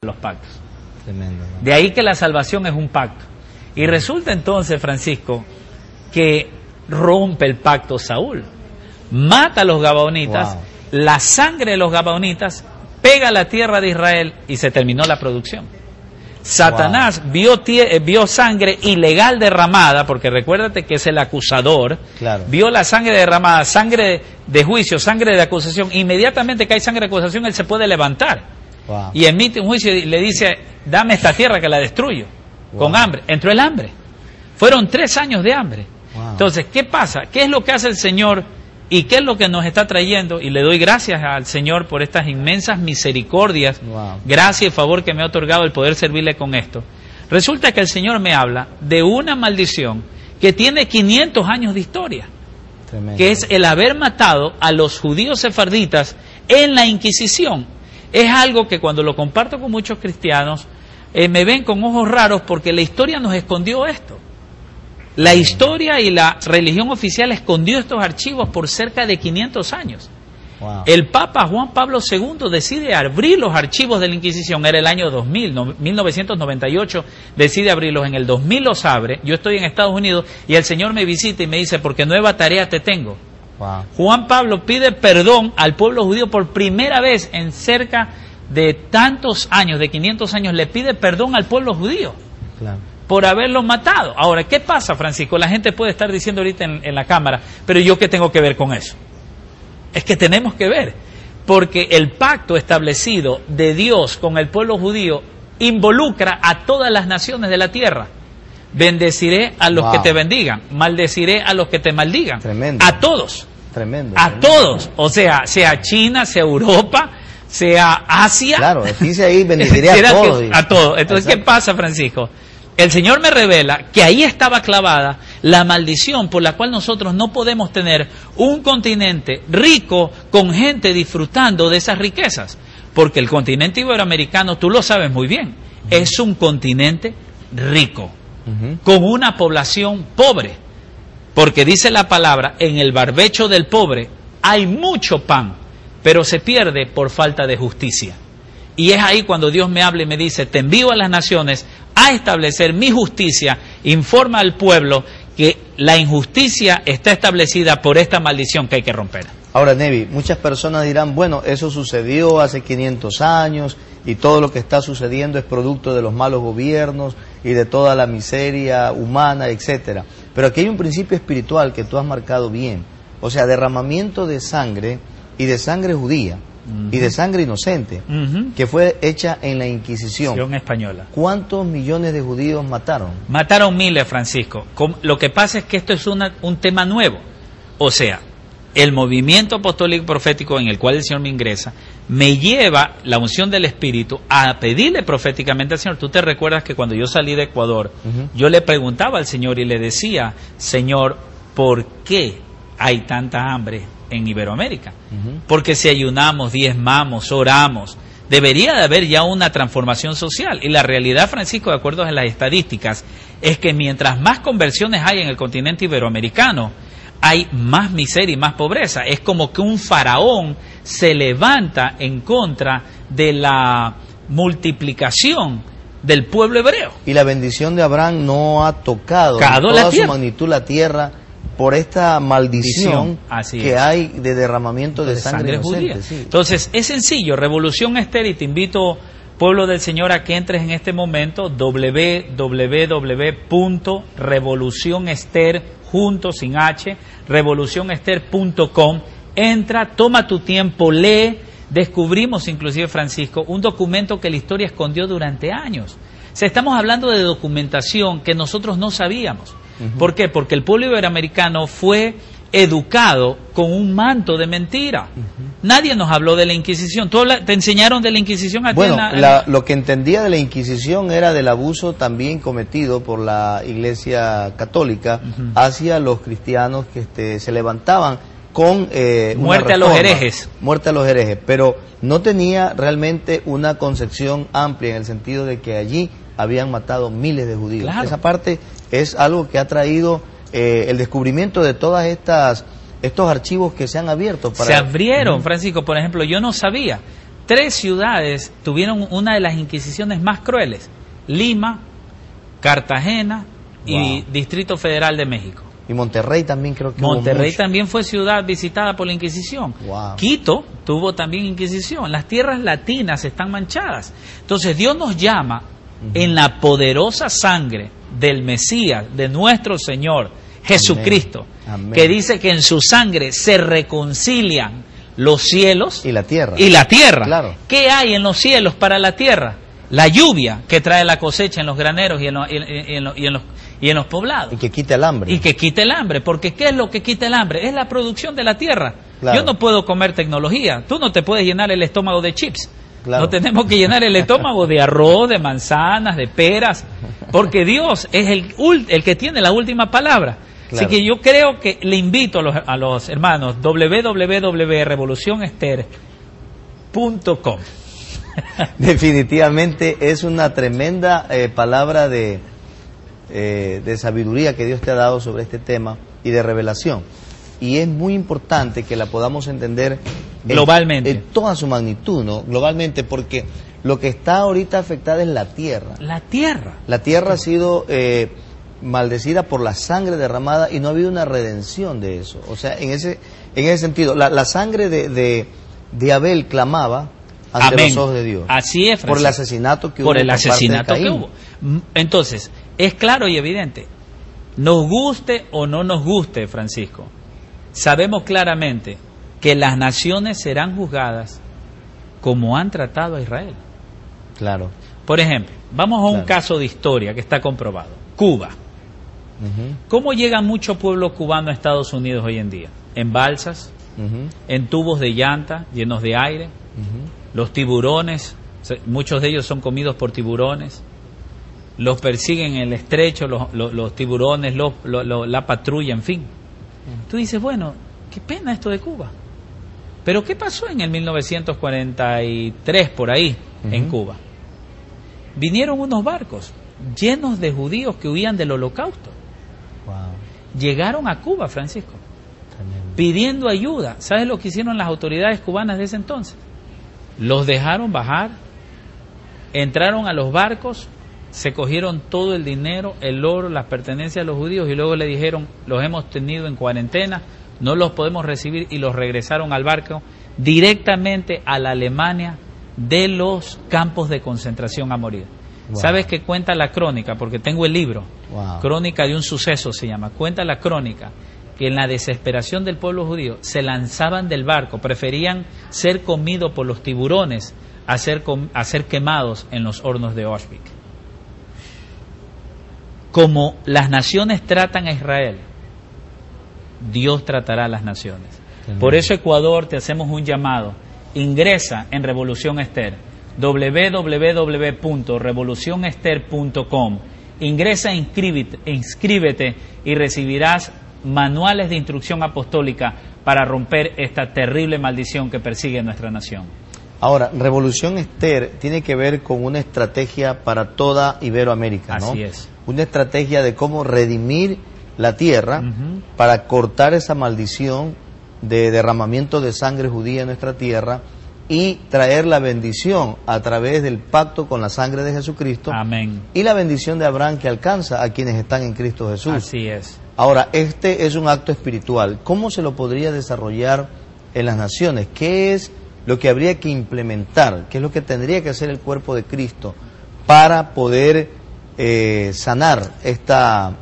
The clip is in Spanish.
los pactos. Tremendo, ¿no? De ahí que la salvación es un pacto. Y resulta entonces, Francisco, que rompe el pacto Saúl. Mata a los gabaonitas, Wow. la sangre de los gabaonitas pega a la tierra de Israel y se terminó la producción. Satanás vio sangre ilegal derramada, porque recuérdate que es el acusador, Claro. vio la sangre derramada, sangre de juicio, sangre de acusación. Inmediatamente que hay sangre de acusación, él se puede levantar Wow. y emite un juicio y le dice, dame esta tierra que la destruyo. Wow. Con hambre. Entró el hambre. Fueron 3 años de hambre. Wow. Entonces, ¿qué pasa? ¿Qué es lo que hace el Señor y qué es lo que nos está trayendo? Y le doy gracias al Señor por estas inmensas misericordias, Wow. gracia y favor que me ha otorgado el poder servirle con esto. Resulta que el Señor me habla de una maldición que tiene 500 años de historia, Tremendo. que es el haber matado a los judíos sefarditas en la Inquisición. Es algo que cuando lo comparto con muchos cristianos, me ven con ojos raros porque la historia nos escondió esto. La historia y la religión oficial escondió estos archivos por cerca de 500 años. Wow. El Papa Juan Pablo II decide abrir los archivos de la Inquisición, era el año 2000, 1998, decide abrirlos, en el 2000 los abre, yo estoy en Estados Unidos y el Señor me visita y me dice, porque nueva tarea te tengo. Wow. Juan Pablo pide perdón al pueblo judío por primera vez en cerca de tantos años, de 500 años, le pide perdón al pueblo judío Claro. por haberlos matado. Ahora, ¿qué pasa, Francisco? La gente puede estar diciendo ahorita en la cámara, pero ¿yo qué tengo que ver con eso? Es que tenemos que ver, porque el pacto establecido de Dios con el pueblo judío involucra a todas las naciones de la tierra. Bendeciré a los Wow. que te bendigan, maldeciré a los que te maldigan. Tremendo. A todos. Tremendo. A tremendo. todos, o sea China, sea Europa, sea Asia. Claro, dice ahí, bendeciré a todos. A todos. Entonces, Exacto. ¿qué pasa, Francisco? El Señor me revela que ahí estaba clavada la maldición por la cual nosotros no podemos tener un continente rico con gente disfrutando de esas riquezas. Porque el continente iberoamericano, tú lo sabes muy bien, es un continente rico, Ujú. con una población pobre. Porque dice la palabra, en el barbecho del pobre hay mucho pan, pero se pierde por falta de justicia. Y es ahí cuando Dios me habla y me dice, te envío a las naciones a establecer mi justicia, informa al pueblo que la injusticia está establecida por esta maldición que hay que romper. Ahora, Nevi, muchas personas dirán, bueno, eso sucedió hace 500 años y todo lo que está sucediendo es producto de los malos gobiernos y de toda la miseria humana, etcétera. Pero aquí hay un principio espiritual que tú has marcado bien. O sea, derramamiento de sangre y de sangre judía y de sangre inocente que fue hecha en la Inquisición. Inquisición española. ¿Cuántos millones de judíos mataron? Mataron miles, Francisco. Lo que pasa es que esto es un tema nuevo. O sea, el movimiento apostólico profético en el cual el Señor me ingresa, me lleva la unción del Espíritu a pedirle proféticamente al Señor. Tú te recuerdas que cuando yo salí de Ecuador, yo le preguntaba al Señor y le decía, Señor, ¿por qué hay tanta hambre en Iberoamérica? Porque si ayunamos, diezmamos, oramos, debería de haber ya una transformación social. Y la realidad, Francisco, de acuerdo a las estadísticas, es que mientras más conversiones hay en el continente iberoamericano, hay más miseria y más pobreza. Es como que un faraón se levanta en contra de la multiplicación del pueblo hebreo. Y la bendición de Abraham no ha tocado en Tocado toda la su tierra. magnitud la tierra por esta maldición Así que es. hay de derramamiento de sangre judía. inocente. Sí. Entonces, es sencillo, Revolución Esther, y te invito, pueblo del Señor, a que entres en este momento, www.revolucionester, junto, sin H, revolucionester.com. Entra, toma tu tiempo, lee. Descubrimos, inclusive, Francisco, un documento que la historia escondió durante años. O sea, estamos hablando de documentación que nosotros no sabíamos. ¿Por qué? Porque el pueblo iberoamericano fue educado con un manto de mentira. Nadie nos habló de la Inquisición. ¿Te enseñaron de la Inquisición a ti? Bueno, lo que entendía de la Inquisición era del abuso también cometido por la Iglesia Católica hacia los cristianos que se levantaban con muerte a los herejes. Muerte a los herejes, pero no tenía realmente una concepción amplia en el sentido de que allí habían matado miles de judíos. Claro. Esa parte es algo que ha traído el descubrimiento de todas estos archivos que se han abierto. Se abrieron, Francisco, por ejemplo, yo no sabía. 3 ciudades tuvieron una de las inquisiciones más crueles: Lima, Cartagena y Distrito Federal de México. Y Monterrey también creo que Monterrey también fue ciudad visitada por la Inquisición. Quito tuvo también Inquisición. Las tierras latinas están manchadas. Entonces Dios nos llama en la poderosa sangre del Mesías, de nuestro Señor Jesucristo, Amén. Que dice que en su sangre se reconcilian los cielos y la tierra. Claro. ¿Qué hay en los cielos para la tierra? La lluvia que trae la cosecha en los graneros y en los poblados. Y que quite el hambre. Y que quite el hambre, porque ¿qué es lo que quita el hambre? Es la producción de la tierra. Claro. Yo no puedo comer tecnología, tú no te puedes llenar el estómago de chips. Claro. No tenemos que llenar el estómago de arroz, de manzanas, de peras, porque Dios es el que tiene la última palabra. Claro. Así que yo creo que le invito a los hermanos, www.revolucionester.com. Definitivamente es una tremenda palabra de sabiduría que Dios te ha dado sobre este tema y de revelación. Y es muy importante que la podamos entender globalmente, en toda su magnitud, ¿no? Globalmente, porque lo que está ahorita afectada es la tierra. La tierra. La tierra ha sido maldecida por la sangre derramada y no ha habido una redención de eso. O sea, en ese sentido, la sangre de Abel clamaba ante Amén. los ojos de Dios. Así es, Francisco. Por el asesinato que hubo. Por el asesinato parte de que Caín. hubo. Entonces, es claro y evidente, nos guste o no nos guste, Francisco, sabemos claramente que las naciones serán juzgadas como han tratado a Israel. Claro. Por ejemplo, vamos a un caso de historia que está comprobado. Cuba. ¿Cómo llega mucho pueblo cubano a Estados Unidos hoy en día? En balsas, en tubos de llanta llenos de aire. Los tiburones, muchos de ellos son comidos por tiburones. Los persiguen en el estrecho, los tiburones, la patrulla, en fin. Tú dices, bueno, qué pena esto de Cuba. Pero ¿qué pasó en el 1943 por ahí, en Cuba? Vinieron unos barcos llenos de judíos que huían del Holocausto. Llegaron a Cuba, Francisco, pidiendo ayuda. ¿Sabes lo que hicieron las autoridades cubanas de ese entonces? Los dejaron bajar, entraron a los barcos, se cogieron todo el dinero, el oro, las pertenencias de los judíos y luego le dijeron, los hemos tenido en cuarentena, no los podemos recibir, y los regresaron al barco directamente a la Alemania de los campos de concentración a morir. ¿Sabes qué cuenta la crónica? Porque tengo el libro, Crónica de un suceso se llama, cuenta la crónica que en la desesperación del pueblo judío se lanzaban del barco, preferían ser comidos por los tiburones a ser quemados en los hornos de Auschwitz. Como las naciones tratan a Israel, Dios tratará a las naciones. Por eso, Ecuador, te hacemos un llamado. Ingresa en Revolución Ester, www.revolucionester.com. Ingresa, inscríbete y recibirás manuales de instrucción apostólica para romper esta terrible maldición que persigue nuestra nación. Ahora, Revolución Ester tiene que ver con una estrategia para toda Iberoamérica, ¿no? Así es. Una estrategia de cómo redimir la tierra para cortar esa maldición de derramamiento de sangre judía en nuestra tierra y traer la bendición a través del pacto con la sangre de Jesucristo. Amén. Y la bendición de Abraham que alcanza a quienes están en Cristo Jesús. Así es. Ahora, este es un acto espiritual. ¿Cómo se lo podría desarrollar en las naciones? ¿Qué es lo que habría que implementar? ¿Qué es lo que tendría que hacer el cuerpo de Cristo para poder sanar esta